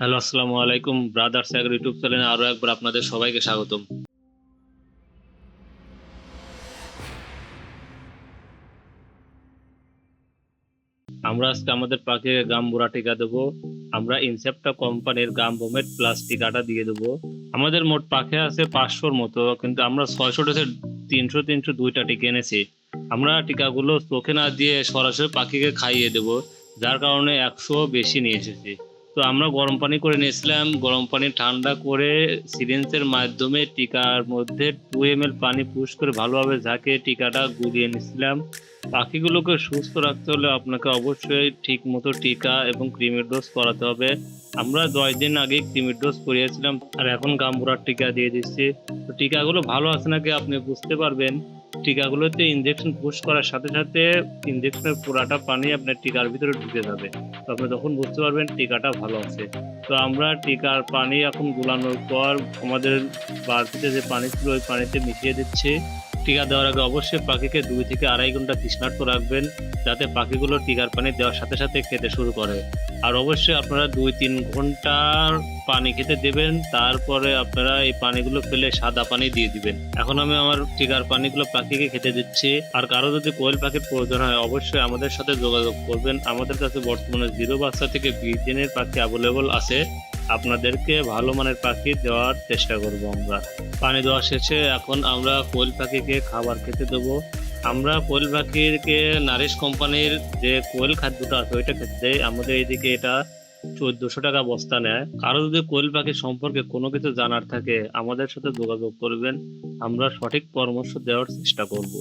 Hello, আসসালামু আলাইকুম। Brothers agro YouTube চ্যানেলে আরো একবার আপনাদের সবাইকে স্বাগতম। আমরা আজকে আমাদের পাখিকে গাম্বুরা টিকা দেবো। আমরা ইনসেপ্টা কোম্পানির গাম্বোমেট প্লাস টিকাটা দিয়ে দেবো। আমাদের মোট পাখি আছে 500-র মতো, কিন্তু আমরা 600 ডোজের 300 2টা টিকা এনেছি। আমরা টিকাগুলো চোখে না দিয়ে সরাসরি পাখিকে খাইয়ে দেবো, যার কারণে 100 বেশি নিয়ে এসেছি। তো আমরা গরম পানি করে নিয়েছিলাম, গরম পানি ঠান্ডা করে সিরিঞ্জের মাধ্যমে টিকার মধ্যে 2 ml পানি পুশ করে ভালোভাবে ঝাঁকিয়ে টিকাটা গুলিয়ে নিয়েছিলাম। পাখিগুলোকে সুস্থ রাখতে হলে আপনাকে অবশ্যই ঠিক মতো টিকা এবং কৃমির ডোজ করাতে হবে। আমরা 10 দিন আগে কৃমির ডোজ করিয়েছিলাম, আর এখন গাম্বুরার টিকা দিয়ে দিচ্ছি। তো টিকাগুলো ভালো আছে নাকি আপনি বুঝতে পারবেন টিকাগুলোতে ইনজেকশন পুশ করার সাথে সাথে ইনজেকশনের পুরাটা পানি আপনার টিকার ভিতরে ঢুকে যাবে। তো আপনি তখন বুঝতে পারবেন টিকাটা ভালো আছে। তো আমরা টিকার পানি এখন গুলানোর পর আমাদের বালতিতে যে পানি ছিল ওই পানিতে মিশিয়ে দিচ্ছি। টিকা দেওয়ার আগে অবশ্যই পাখিকে 2 থেকে 2.5 ঘন্টা তৃষ্ণার্ত রাখবেন, যাতে পাখিগুলো টিকার পানি দেওয়ার সাথে সাথে খেতে শুরু করে। আর অবশ্যই আপনারা 2-3 ঘন্টার পানি খেতে দেবেন, তারপরে আপনারা এই পানিগুলো ফেলে সাদা পানি দিয়ে দিবেন। এখন আমি আমার টিকার পানিগুলো পাখিকে খেতে দিচ্ছি। আর কারো যদি কোয়েল পাখির প্রয়োজন হয় অবশ্যই আমাদের সাথে যোগাযোগ করবেন। আমাদের কাছে বর্তমানে 0 বাচ্চা থেকে 20 দিনের পাখি অ্যাভেলেবল আছে। আপনাদেরকে ভালো মানের পাখি দেওয়ার চেষ্টা করব আমরা। পানি দেওয়া শেষে এখন আমরা কোয়েল পাখিকে খাবার খেতে দেবো। আমরা কোয়েল পাখিকে নারিশ কোম্পানির যে কোয়েল খাদ্যটা আছে ওইটা খেতে দেয়। আমাদের এইদিকে এটা 1400 টাকা বস্তা নেয়। কারো যদি কোয়েল পাখি সম্পর্কে কোনো কিছু জানার থাকে আমাদের সাথে যোগাযোগ করবেন, আমরা সঠিক পরামর্শ দেওয়ার চেষ্টা করব।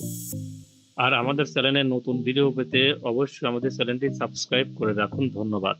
আর আমাদের চ্যানেলে নতুন ভিডিও পেতে অবশ্যই আমাদের চ্যানেলটি সাবস্ক্রাইব করে রাখুন। ধন্যবাদ।